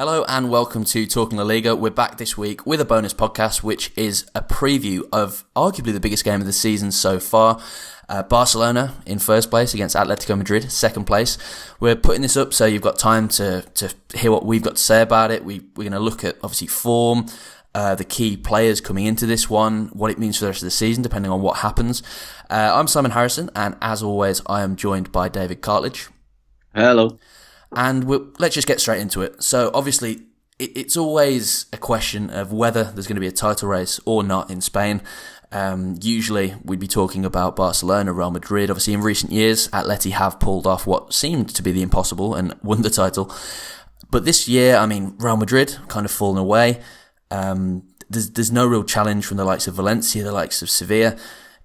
Hello and welcome to Talking LaLiga. We're back this week with a bonus podcast, which is a preview of arguably the biggest game of the season so far. Barcelona in first place against Atletico Madrid, second place. We're putting this up so you've got time to hear what we've got to say about it. We're going to look at, obviously, form, the key players coming into this one, what it means for the rest of the season, depending on what happens. I'm Simon Harrison, and as always, I am joined by David Cartlidge. Hello. And let's just get straight into it. So obviously, it's always a question of whether there's going to be a title race or not in Spain. Usually, we'd be talking about Barcelona, Real Madrid. Obviously, in recent years, Atleti have pulled off what seemed to be the impossible and won the title. But this year, I mean, Real Madrid kind of fallen away. There's no real challenge from the likes of Valencia, the likes of Sevilla.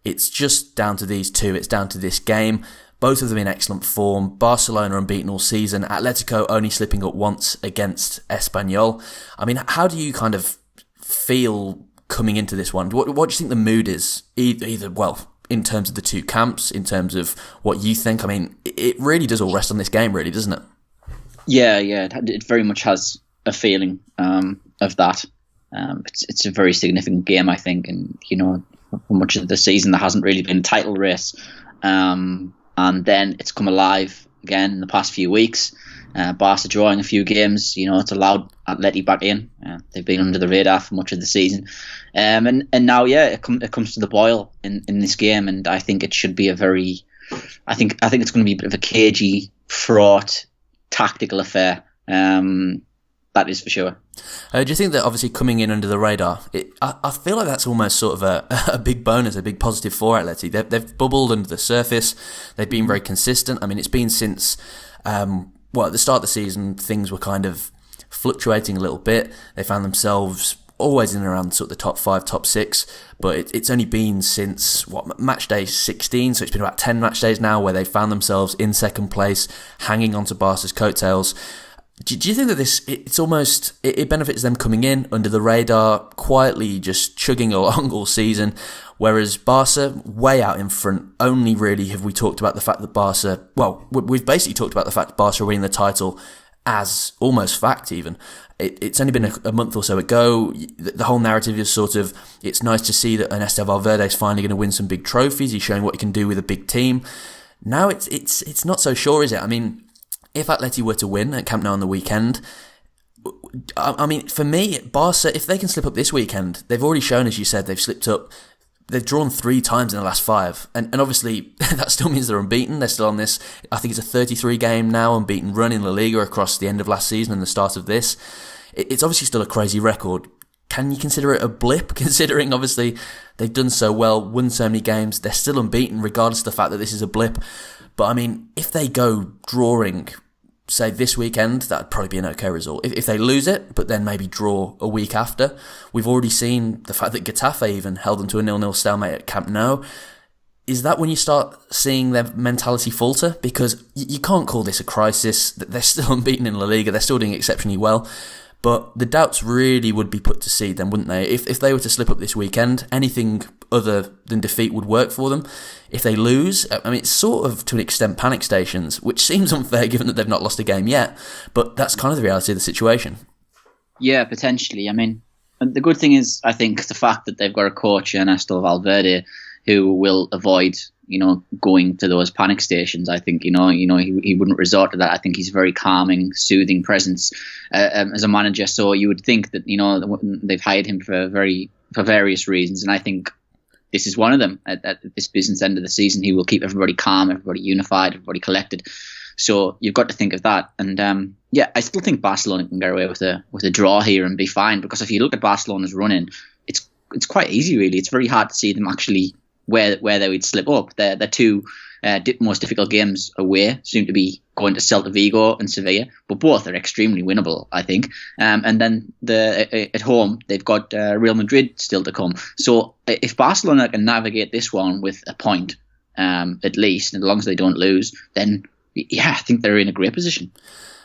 It's just down to these two. It's down to this game. Both of them in excellent form. Barcelona unbeaten all season. Atletico only slipping up once against Espanyol. I mean, how do you kind of feel coming into this one? What do you think the mood is? Either, well, in terms of the two camps, in terms of what you think. I mean, it really does all rest on this game, really, doesn't it? Yeah, it very much has a feeling of that. It's a very significant game, I think, and for much of the season there hasn't really been a title race. And then it's come alive again in the past few weeks. Barca drawing a few games, it's allowed Atleti back in. They've been under the radar for much of the season. And now, it comes to the boil in this game. And I think it should be I think it's going to be a bit of a cagey, fraught, tactical affair. That is for sure. Do you think that obviously coming in under the radar, I feel like that's almost sort of a big bonus, a big positive for Atleti. They've bubbled under the surface. They've been very consistent. I mean, it's been since, at the start of the season, things were kind of fluctuating a little bit. They found themselves always in and around sort of the top 5, top 6, but it's only been since, match day 16, so it's been about 10 match days now where they found themselves in second place, hanging onto Barca's coattails. Do you think that it benefits them coming in under the radar, quietly just chugging along all season, whereas Barca, way out in front, only really have we talked about the fact that we've basically talked about the fact that Barca are winning the title as almost fact even. It's only been a month or so ago. The whole narrative is sort of, it's nice to see that Ernesto Valverde is finally going to win some big trophies. He's showing what he can do with a big team. Now it's not so sure, is it? I mean, if Atleti were to win at Camp Nou on the weekend, I mean, for me, Barca, if they can slip up this weekend, they've already shown, as you said, they've slipped up. They've drawn 3 times in the last 5. And obviously, that still means they're unbeaten. They're still on this, I think it's a 33-game now unbeaten run in LaLiga across the end of last season and the start of this. It's obviously still a crazy record. Can you consider it a blip, considering, obviously, they've done so well, won so many games, they're still unbeaten, regardless of the fact that this is a blip. But, I mean, if they go drawing, say, this weekend, that would probably be an okay result. If they lose it, but then maybe draw a week after, we've already seen the fact that Getafe even held them to a 0-0 stalemate at Camp Nou. Is that when you start seeing their mentality falter? Because you can't call this a crisis. They're still unbeaten in La Liga. They're still doing exceptionally well. But the doubts really would be put to seed then, wouldn't they? If they were to slip up this weekend, anything other than defeat would work for them. If they lose, I mean, it's sort of, to an extent, panic stations, which seems unfair given that they've not lost a game yet. But that's kind of the reality of the situation. Yeah, potentially. I mean, the good thing is, I think, the fact that they've got a coach, Ernesto Valverde, who will avoid, going to those panic stations. I think, he wouldn't resort to that. I think he's a very calming, soothing presence as a manager. So you would think that, they've hired him for various reasons. And I think this is one of them. At this business end of the season, he will keep everybody calm, everybody unified, everybody collected. So you've got to think of that. And I still think Barcelona can get away with a draw here and be fine. Because if you look at Barcelona's run-in, it's quite easy, really. It's very hard to see them actually where they would slip up. Their 2 most difficult games away seem to be going to Celta Vigo and Sevilla, but both are extremely winnable, I think. And then at home, they've got Real Madrid still to come. So if Barcelona can navigate this one with a point, at least, and as long as they don't lose, then I think they're in a great position.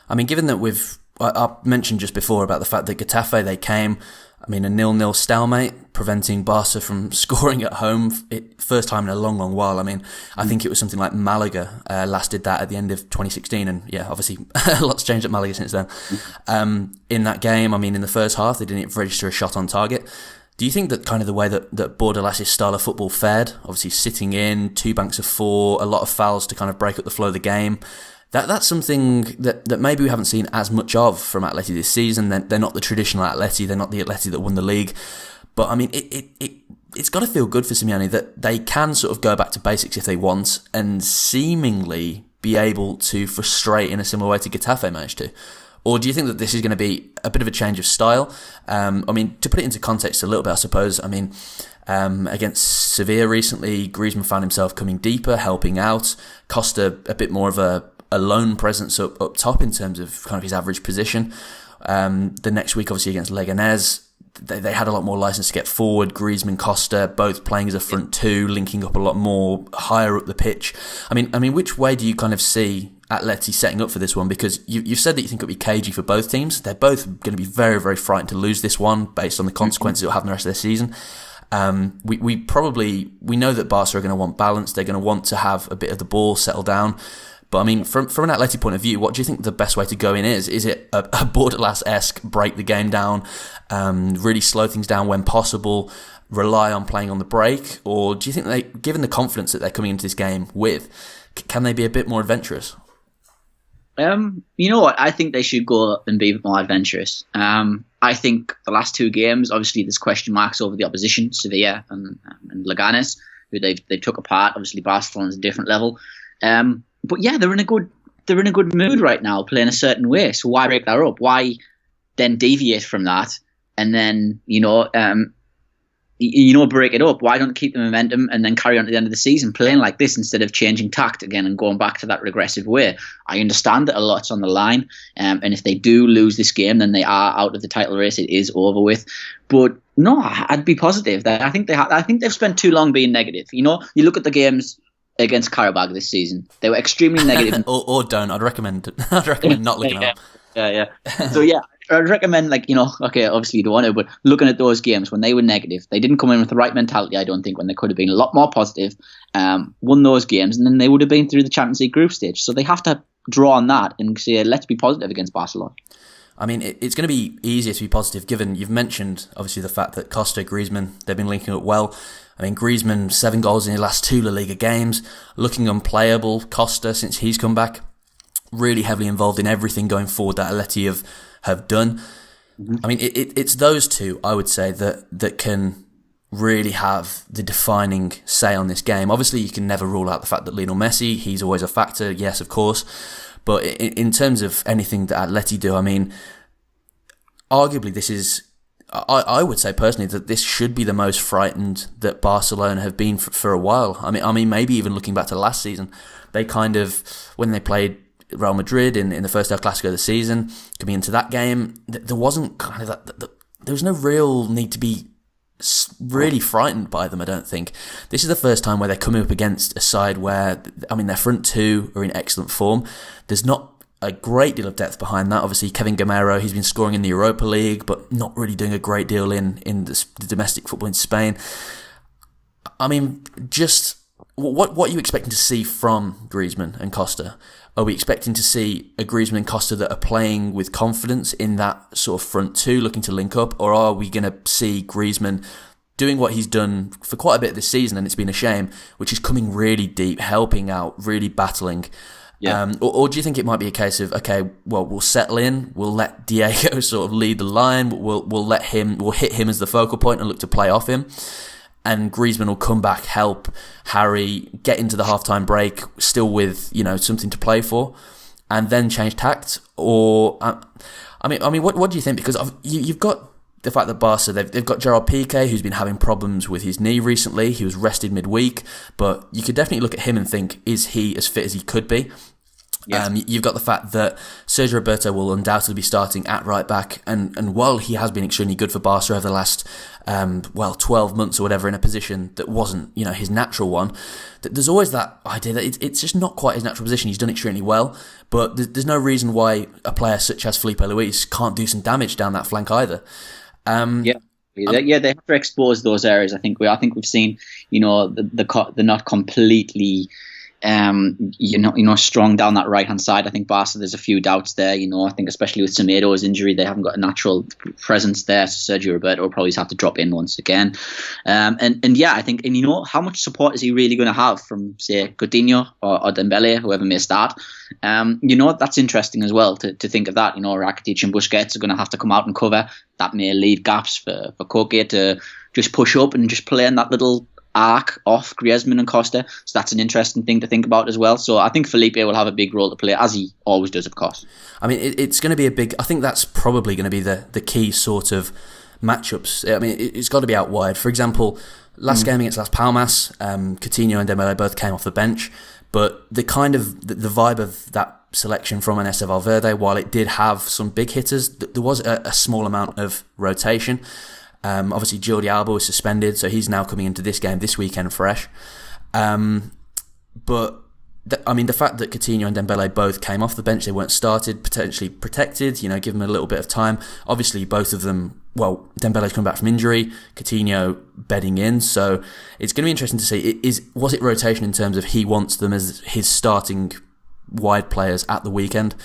I mean, given that I mentioned just before about the fact that Getafe, they came I mean, a 0-0 stalemate, preventing Barca from scoring at home. First time in a long, long while. I mean, I think it was something like Malaga last did that at the end of 2016. And yeah, obviously, a lot's changed at Malaga since then. In that game, I mean, in the first half, they didn't register a shot on target. Do you think that kind of the way that Bordalas' style of football fared, obviously sitting in, 2 banks of 4, a lot of fouls to kind of break up the flow of the game, that's something that maybe we haven't seen as much of from Atleti this season? They're not the traditional Atleti, they're not the Atleti that won the league. But I mean, it's got to feel good for Simeone that they can sort of go back to basics if they want and seemingly be able to frustrate in a similar way to Getafe managed to. Or do you think that this is going to be a bit of a change of style? I mean, to put it into context a little bit, I suppose, I mean, against Sevilla recently, Griezmann found himself coming deeper, helping out. Costa a bit more of a lone presence up top in terms of kind of his average position. The next week, obviously, against Leganés, they had a lot more license to get forward. Griezmann, Costa, both playing as a front two, linking up a lot more higher up the pitch. I mean, which way do you kind of see Atleti setting up for this one? Because you've said that you think it'll be cagey for both teams. They're both going to be very, very frightened to lose this one based on the consequences it'll have in the rest of their season. We know that Barca are going to want balance. They're going to want to have a bit of the ball settle down. But I mean, from an Atleti point of view, what do you think the best way to go in is? Is it a Bordalas-esque break the game down, really slow things down when possible, rely on playing on the break? Or do you think they, given the confidence that they're coming into this game with, can they be a bit more adventurous? You know what? I think they should go and be a bit more adventurous. I think the last 2 games, obviously, there's question marks over the opposition, Sevilla and Leganés, who they took apart. Obviously, Barcelona's a different level. But yeah, they're in a good mood right now, playing a certain way. So why break that up? Why then deviate from that and then break it up? Why don't keep the momentum and then carry on to the end of the season playing like this instead of changing tact again and going back to that regressive way? I understand that a lot's on the line, and if they do lose this game, then they are out of the title race. It is over with. But no, I'd be positive. I think they've spent too long being negative. You look at the games against Karabakh this season. They were extremely negative. or don't. I'd recommend not looking at them. Yeah. So yeah, I'd recommend okay, obviously you don't want to, but looking at those games when they were negative, they didn't come in with the right mentality, I don't think, when they could have been a lot more positive, won those games, and then they would have been through the Champions League group stage. So they have to draw on that and say, let's be positive against Barcelona. I mean, it's going to be easier to be positive given you've mentioned, obviously, the fact that Costa, Griezmann, they've been linking up well. I mean, Griezmann, 7 goals in his last 2 La Liga games, looking unplayable. Costa, since he's come back, really heavily involved in everything going forward that Atleti have done. Mm-hmm. I mean, it's those two, I would say, that can really have the defining say on this game. Obviously, you can never rule out the fact that Lionel Messi, he's always a factor, yes, of course. But in terms of anything that Atleti do, I mean, arguably this is... I would say personally that this should be the most frightened that Barcelona have been for a while. I mean, maybe even looking back to last season, they kind of, when they played Real Madrid in the first El Clasico of the season, coming into that game, there wasn't kind of there was no real need to be really frightened by them, I don't think. This is the first time where they're coming up against a side where, I mean, their front 2 are in excellent form. There's not a great deal of depth behind that. Obviously, Kevin Gamero, he's been scoring in the Europa League, but not really doing a great deal in the domestic football in Spain. I mean, just what are you expecting to see from Griezmann and Costa? Are we expecting to see a Griezmann and Costa that are playing with confidence in that sort of front 2, looking to link up? Or are we going to see Griezmann doing what he's done for quite a bit this season, and it's been a shame, which is coming really deep, helping out, really battling? Yeah. Or do you think it might be a case of, okay, well, we'll settle in, we'll let Diego sort of lead the line, we'll hit him as the focal point and look to play off him, and Griezmann will come back, help Harry get into the halftime break, still with something to play for, and then change tact? Or I mean, what do you think? Because you've got the fact that Barca, they've got Gerard Piqué, who's been having problems with his knee recently. He was rested midweek, but you could definitely look at him and think, is he as fit as he could be? Yes. You've got the fact that Sergio Roberto will undoubtedly be starting at right back, and while he has been extremely good for Barca over the last 12 months or whatever in a position that wasn't his natural one, there's always that idea that it's just not quite his natural position. He's done extremely well, but there's no reason why a player such as Felipe Luis can't do some damage down that flank either. They have to expose those areas. I think we've seen, the not completely, strong down that right hand side. I think Barca, there's a few doubts there. I think especially with Semedo's injury, they haven't got a natural presence there. So Sergio Roberto will probably have to drop in once again. I think, how much support is he really going to have from, say, Coutinho or Dembele, whoever may start? That's interesting as well to think of that. Rakitic and Busquets are going to have to come out and cover. That may leave gaps for Koke to just push up and just play in that little arc off Griezmann and Costa. So that's an interesting thing to think about as well. So I think Felipe will have a big role to play, as he always does, of course. I mean, it's going to be I think that's probably going to be the key sort of matchups. I mean, it's got to be out wide. For example, last game against Las Palmas, Coutinho and Dembele both came off the bench, but the vibe of that selection from Ernesto Valverde, while it did have some big hitters, there was a small amount of rotation. Obviously, Jordi Alba was suspended, so he's now coming into this game this weekend fresh. But the fact that Coutinho and Dembele both came off the bench, they weren't started, potentially protected, give them a little bit of time. Obviously, both of them, Dembele's come back from injury, Coutinho bedding in, so it's going to be interesting to see, was it rotation in terms of he wants them as his starting wide players at the weekend,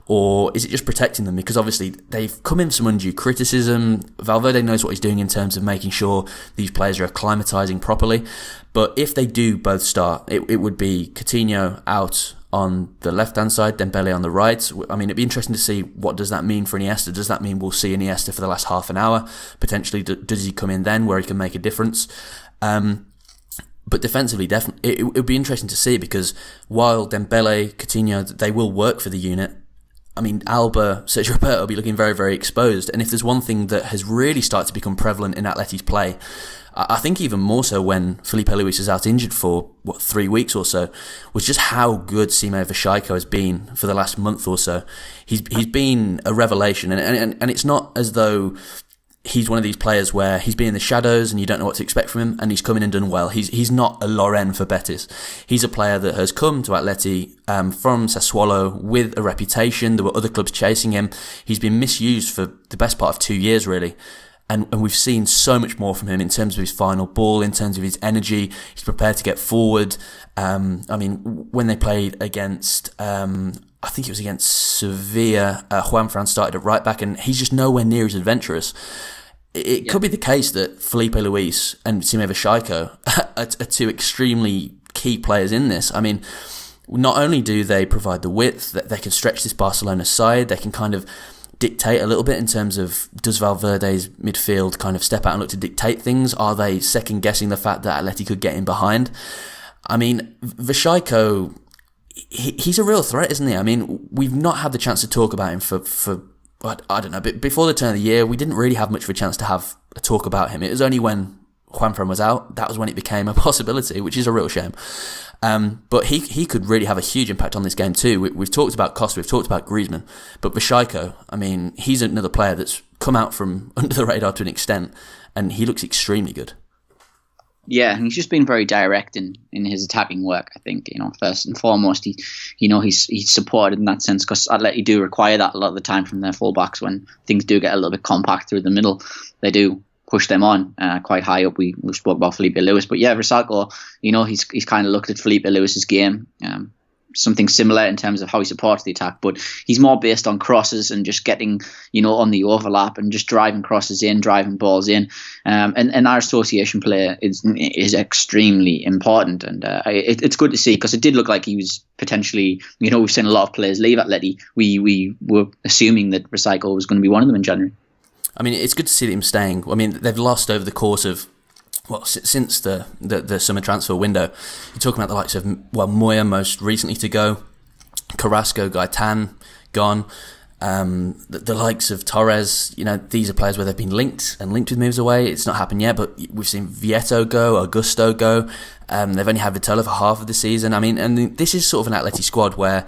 or is it just protecting them? Because obviously they've come in some undue criticism. Valverde knows what he's doing in terms of making sure these players are acclimatising properly. But if they do both start, it would be Coutinho out on the left-hand side, Dembele on the right. I mean, it'd be interesting to see what does that mean for Iniesta. Does that mean we'll see Iniesta for the last half an hour? Potentially, does he come in then where he can make a difference? But defensively, definitely, it would be interesting to see, because while Dembele, Coutinho, they will work for the unit, I mean, Alba, Sergio Roberto will be looking very, very exposed. And if there's one thing that has really started to become prevalent in Atleti's play, I think even more so when Felipe Luis is out injured for, 3 weeks or so, was just how good Sime Vashaiko has been for the last month or so. He's been a revelation. And it's not as though he's one of these players where he's been in the shadows and you don't know what to expect from him, and he's come in and done well. He's not a Loren for Betis. He's a player that has come to Atleti from Sassuolo with a reputation. There were other clubs chasing him. He's been misused for the best part of 2 years, really. And we've seen so much more from him in terms of his final ball, in terms of his energy. He's prepared to get forward. I mean, when they played against, I think it was against Sevilla, Juanfran started at right back, and he's just nowhere near as adventurous. It could be the case that Felipe Luis and Sime Vashaiko are two extremely key players in this. I mean, not only do they provide the width, that they can stretch this Barcelona side, they can kind of dictate a little bit in terms of, does Valverde's midfield kind of step out and look to dictate things? Are they second guessing the fact that Atleti could get in behind? I mean, Vashaiko, he's a real threat, isn't he? I mean, we've not had the chance to talk about him for I don't know, but before the turn of the year, we didn't really have much of a chance to have a talk about him. It was only when Juanfran was out, that was when it became a possibility, which is a real shame. But he could really have a huge impact on this game too. We've talked about Costa, we've talked about Griezmann, but Vashaiko, I mean, he's another player that's come out from under the radar to an extent, and he looks extremely good. Yeah, and he's just been very direct in his attacking work. I think, first and foremost, he's supported in that sense, because Atleti do require that a lot of the time from their fullbacks. When things do get a little bit compact through the middle, they do push them on quite high up. We spoke about Felipe Luis, but yeah, Vashaiko, he's kind of looked at Felipe Luis's game. Something similar in terms of how he supports the attack, but he's more based on crosses and just getting, on the overlap and just driving crosses in, driving balls in. And our association play is extremely important, and it's good to see, because it did look like he was potentially, we've seen a lot of players leave Atleti. We were assuming that Vashaiko was going to be one of them in January. I mean, it's good to see him staying. I mean, they've lost over the course of, since the summer transfer window. You're talking about the likes of, Moya most recently to go, Carrasco, Gaetan, gone. The likes of Torres, these are players where they've been linked with moves away. It's not happened yet, but we've seen Vieto go, Augusto go. They've only had Vitola for half of the season. I mean, and this is sort of an Atleti squad where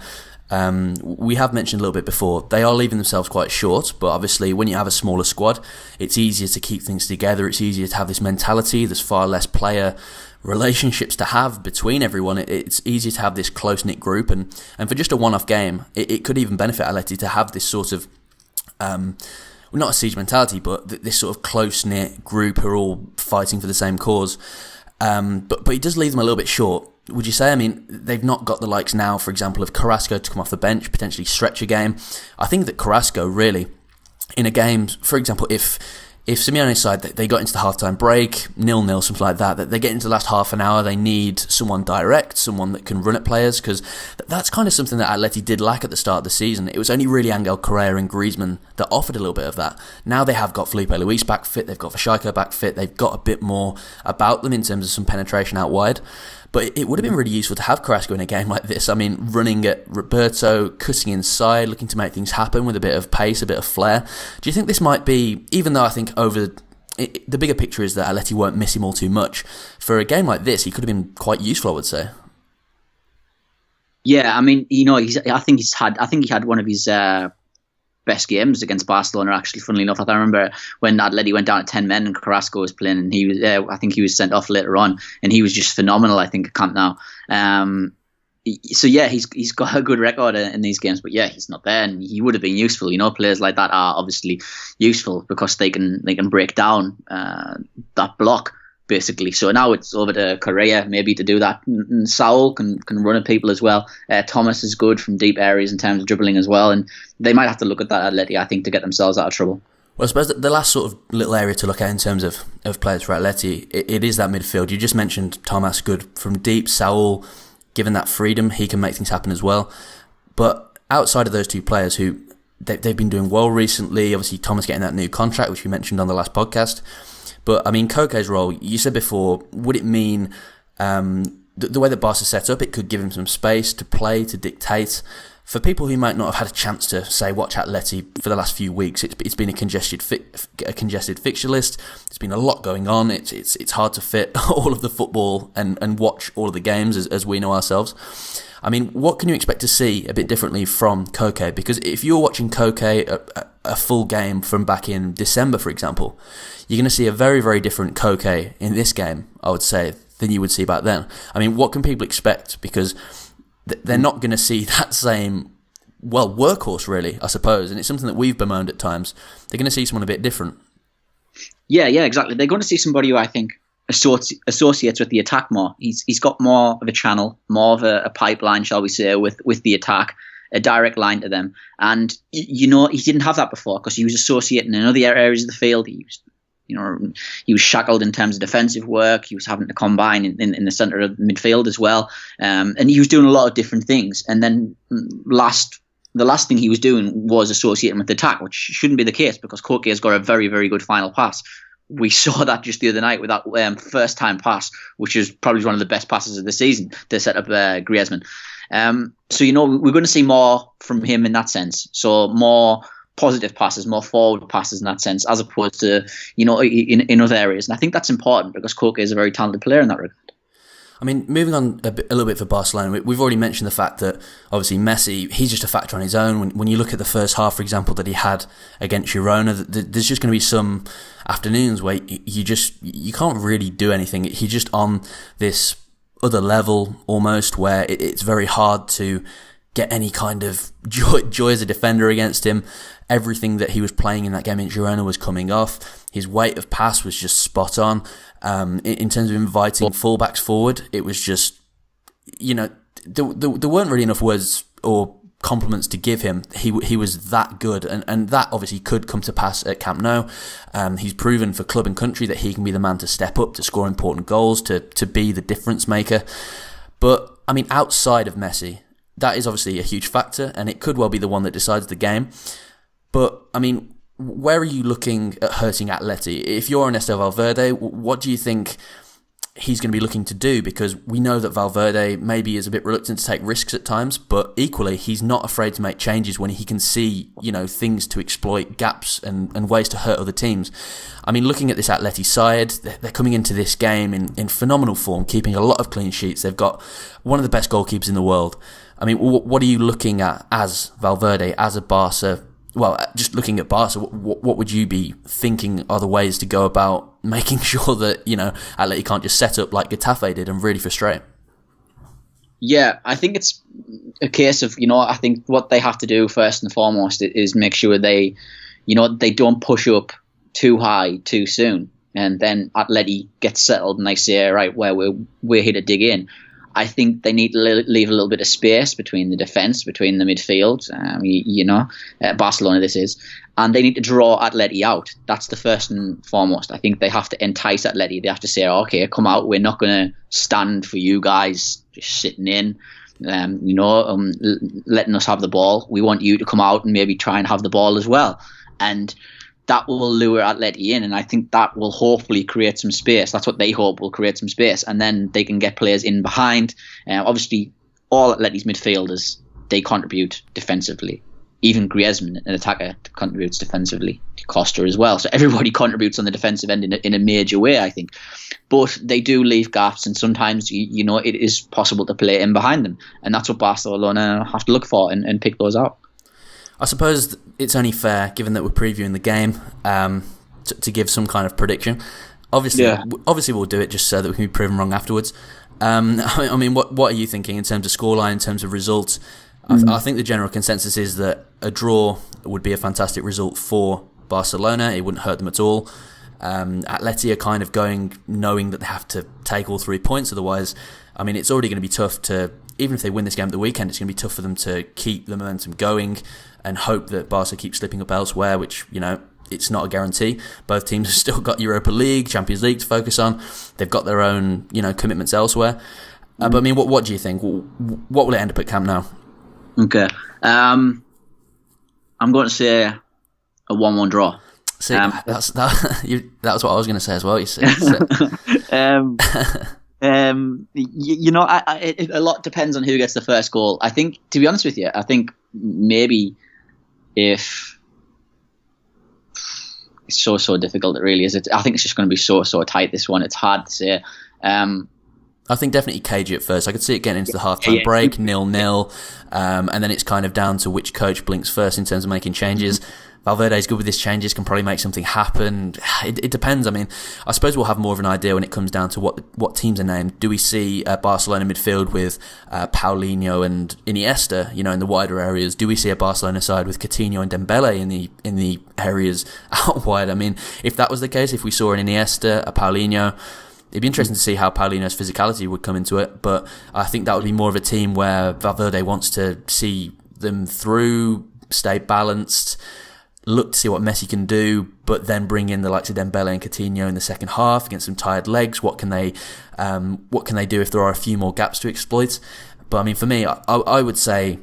we have mentioned a little bit before, they are leaving themselves quite short, but obviously when you have a smaller squad, it's easier to keep things together, it's easier to have this mentality, there's far less player relationships to have between everyone, it's easier to have this close-knit group, and for just a one-off game, it could even benefit Atleti to have this sort of well, not a siege mentality, but this sort of close-knit group who are all fighting for the same cause. But he does leave them a little bit short. Would you say? I mean, they've not got the likes now, for example, of Carrasco to come off the bench, potentially stretch a game. I think that Carrasco really, in a game, for example, if Simeone's side, they got into the half-time break, 0-0, something like that they get into the last half an hour, they need someone direct, someone that can run at players, because that's kind of something that Atleti did lack at the start of the season. It was only really Angel Correa and Griezmann that offered a little bit of that. Now they have got Felipe Luis back fit, they've got Vashaiko back fit, they've got a bit more about them in terms of some penetration out wide. But it would have been really useful to have Carrasco in a game like this. I mean, running at Roberto, cutting inside, looking to make things happen with a bit of pace, a bit of flair. Do you think this might be, even though I think the bigger picture is that Atleti won't miss him all too much, for a game like this, he could have been quite useful, I would say. Yeah, I mean, I think he had one of his best games against Barcelona, actually, funnily enough. I remember when Atleti went down to 10 men and Carrasco was playing, and he was I think he was sent off later on, and he was just phenomenal, I think, at Camp Nou. So yeah, he's got a good record in these games, but yeah, he's not there, and he would have been useful. Players like that are obviously useful because they can break down that block, basically. So now it's over to Correa maybe to do that. And Saul can run at people as well. Thomas is good from deep areas in terms of dribbling as well, and they might have to look at that Atleti, I think, to get themselves out of trouble. Well, I suppose the last sort of little area to look at in terms of players for Atleti, it is that midfield. You just mentioned Thomas, good from deep. Saul, given that freedom, he can make things happen as well. But outside of those two players who they've been doing well recently, obviously Thomas getting that new contract, which we mentioned on the last podcast. But, I mean, Koke's role, you said before, would it mean the way that Barca's set up, it could give him some space to play, to dictate? For people who might not have had a chance to, say, watch Atleti for the last few weeks, it's been a congested fixture list. There's been a lot going on. It's hard to fit all of the football and watch all of the games as we know ourselves. I mean, what can you expect to see a bit differently from Koke? Because if you're watching Koke a full game from back in December, for example, you're going to see a very, very different Koke in this game, I would say, than you would see back then. I mean, what can people expect? Because they're not going to see that same, workhorse, really, I suppose. And it's something that we've bemoaned at times. They're going to see someone a bit different. Yeah, exactly. They're going to see somebody who I think associates with the attack more. He's got more of a channel, more of a pipeline, shall we say, with the attack, a direct line to them. And, he didn't have that before because he was associating in other areas of the field. He was shackled in terms of defensive work. He was having to combine in the centre of midfield as well. And he was doing a lot of different things. And then the last thing he was doing was associating with the attack, which shouldn't be the case because Koke has got a very, very good final pass. We saw that just the other night with that first-time pass, which is probably one of the best passes of the season to set up Griezmann. So, we're going to see more from him in that sense. So more positive passes, more forward passes in that sense, as opposed to, in other areas. And I think that's important because Koke is a very talented player in that regard. I mean, moving on a little bit for Barcelona, we've already mentioned the fact that obviously Messi, he's just a factor on his own. When you look at the first half, for example, that he had against Girona, there's just going to be some afternoons where you can't really do anything. He's just on this other level almost where it's very hard to get any kind of joy as a defender against him. Everything that he was playing in that game in Girona was coming off. His weight of pass was just spot on. In terms of inviting fullbacks forward, it was just, there weren't really enough words or compliments to give him. He was that good, and that obviously could come to pass at Camp Nou. He's proven for club and country that he can be the man to step up, to score important goals, to be the difference maker. But, I mean, outside of Messi, that is obviously a huge factor, and it could well be the one that decides the game. But, I mean, where are you looking at hurting Atleti? If you're Ernesto Valverde, what do you think he's going to be looking to do? Because we know that Valverde maybe is a bit reluctant to take risks at times, but equally he's not afraid to make changes when he can see, things to exploit, gaps and ways to hurt other teams. I mean, looking at this Atleti side, they're coming into this game in phenomenal form, keeping a lot of clean sheets. They've got one of the best goalkeepers in the world. I mean, what are you looking at as Valverde, as a Barca? Well, just looking at Barca, what would you be thinking are the ways to go about making sure that, Atleti can't just set up like Getafe did and really frustrate? Yeah, I think it's a case of, I think what they have to do first and foremost is make sure they, they don't push up too high too soon, and then Atleti gets settled and they say, right, well, we're here to dig in. I think they need to leave a little bit of space between the defence, between the midfield, Barcelona this is, and they need to draw Atleti out. That's the first and foremost. I think they have to entice Atleti. They have to say, okay, come out. We're not going to stand for you guys just sitting in, letting us have the ball. We want you to come out and maybe try and have the ball as well. And that will lure Atleti in, and I think that will hopefully create some space. That's what they hope will create some space, and then they can get players in behind. Obviously, all Atleti's midfielders, they contribute defensively. Even Griezmann, an attacker, contributes defensively. Costa as well. So everybody contributes on the defensive end in a major way, I think. But they do leave gaps, and sometimes it is possible to play in behind them, and that's what Barcelona have to look for and pick those out. I suppose it's only fair, given that we're previewing the game, to give some kind of prediction. Obviously, we'll do it just so that we can be proven wrong afterwards. I mean, what are you thinking in terms of scoreline, in terms of results? I think the general consensus is that a draw would be a fantastic result for Barcelona. It wouldn't hurt them at all. Atleti are kind of going knowing that they have to take all 3 points. Otherwise, I mean, it's already going to be tough to, even if they win this game at the weekend, it's going to be tough for them to keep the momentum going and hope that Barca keeps slipping up elsewhere, which, it's not a guarantee. Both teams have still got Europa League, Champions League to focus on. They've got their own, commitments elsewhere. But I mean, what do you think? What will it end up at Camp Nou? Okay. I'm going to say a 1-1 draw. See, that was what I was going to say as well, you see. So. A lot depends on who gets the first goal. I think, to be honest with you, maybe if it's so difficult, it really is. I think it's just going to be so tight, this one. It's hard to say. I think definitely cagey at first. I could see it getting into the half-time break, 0-0, and then it's kind of down to which coach blinks first in terms of making changes. Valverde's good with his changes, can probably make something happen. It depends. I mean, I suppose we'll have more of an idea when it comes down to what teams are named. Do we see Barcelona midfield with Paulinho and Iniesta, in the wider areas? Do we see a Barcelona side with Coutinho and Dembele in the areas out wide? I mean, if that was the case, if we saw an Iniesta, a Paulinho, it'd be interesting to see how Paulinho's physicality would come into it. But I think that would be more of a team where Valverde wants to see them through, stay balanced, look to see what Messi can do, but then bring in the likes of Dembele and Coutinho in the second half against some tired legs. What can they do if there are a few more gaps to exploit? But I mean, for me, I would say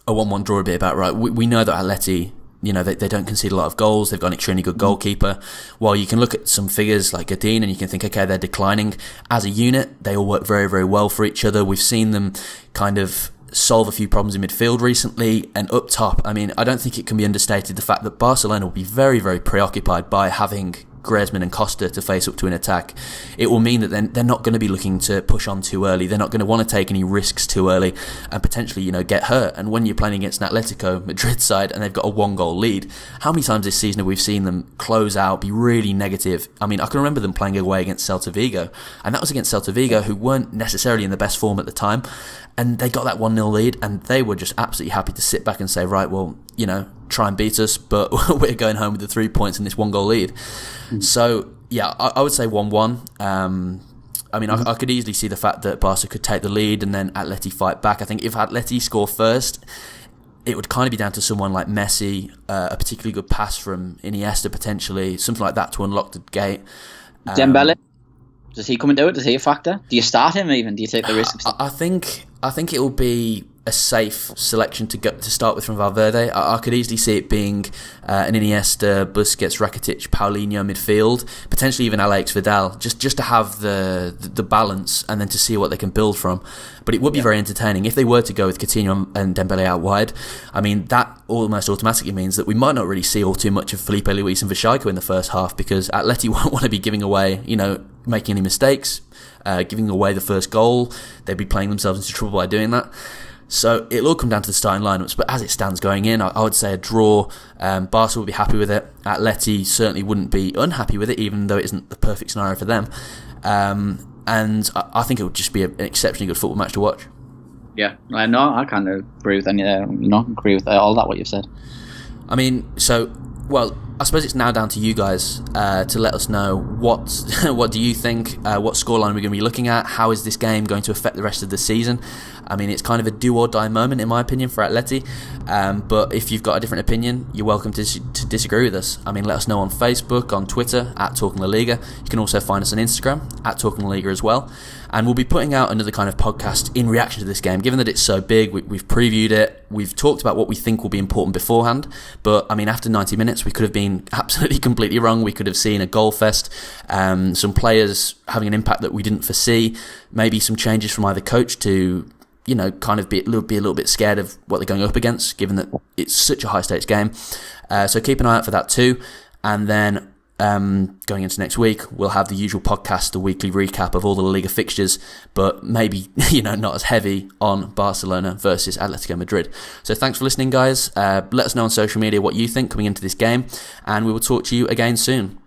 a 1-1 draw would be about right. We know that Atleti, they don't concede a lot of goals. They've got an extremely good goalkeeper. While you can look at some figures like Godin and you can think, okay, they're declining. As a unit, they all work very, very well for each other. We've seen them kind of solve a few problems in midfield recently, and up top, I mean, I don't think it can be understated the fact that Barcelona will be very, very preoccupied by having Griezmann and Costa to face up to an attack. It will mean that they're not going to be looking to push on too early. They're not going to want to take any risks too early and potentially, get hurt. And when you're playing against an Atletico Madrid side and they've got a 1-goal lead, how many times this season have we seen them close out, be really negative? I mean, I can remember them playing away against Celta Vigo, and that was against Celta Vigo, who weren't necessarily in the best form at the time, and they got that 1-0 lead, and they were just absolutely happy to sit back and say, right, well, try and beat us, but we're going home with the 3 points in this 1-goal lead. So, yeah, I would say 1-1. I mean, I could easily see the fact that Barca could take the lead and then Atleti fight back. I think if Atleti score first, it would kind of be down to someone like Messi, a particularly good pass from Iniesta potentially, something like that to unlock the gate. Dembele, does he come and do it? Does he a factor? Do you start him even? Do you take the risk? I think it will be a safe selection to start with from Valverde. I could easily see it being an Iniesta, Busquets, Rakitic, Paulinho midfield, potentially even Alex Vidal, just to have the balance and then to see what they can build from. But it would be very entertaining if they were to go with Coutinho and Dembele out wide. I mean, that almost automatically means that we might not really see all too much of Felipe Luis and Vishaiko in the first half, because Atleti won't want to be giving away, making any mistakes, giving away the first goal. They'd be playing themselves into trouble by doing that. So it'll all come down to the starting lineups, but as it stands going in, I would say a draw. Barca would be happy with it. Atleti certainly wouldn't be unhappy with it, even though it isn't the perfect scenario for them. And I think it would just be an exceptionally good football match to watch. Yeah, I know. I kind of agree with agree with all that what you've said. I mean, so Well, I suppose it's now down to you guys to let us know what do you think, what scoreline we're going to be looking at, how is this game going to affect the rest of the season. I mean, it's kind of a do or die moment in my opinion for Atleti, but if you've got a different opinion, you're welcome to disagree with us. I mean, let us know on Facebook, on Twitter, @TalkingLaLiga. You can also find us on Instagram, @TalkingLaLiga as well. And we'll be putting out another kind of podcast in reaction to this game, given that it's so big. We've previewed it. We've talked about what we think will be important beforehand. But, I mean, after 90 minutes, we could have been absolutely completely wrong. We could have seen a goal fest, some players having an impact that we didn't foresee, maybe some changes from either coach to, kind of be a little bit scared of what they're going up against, given that it's such a high-stakes game. So keep an eye out for that too. And then going into next week, we'll have the usual podcast, the weekly recap of all the LaLiga fixtures, but maybe, not as heavy on Barcelona versus Atletico Madrid. So thanks for listening, guys. Let us know on social media what you think coming into this game, and we will talk to you again soon.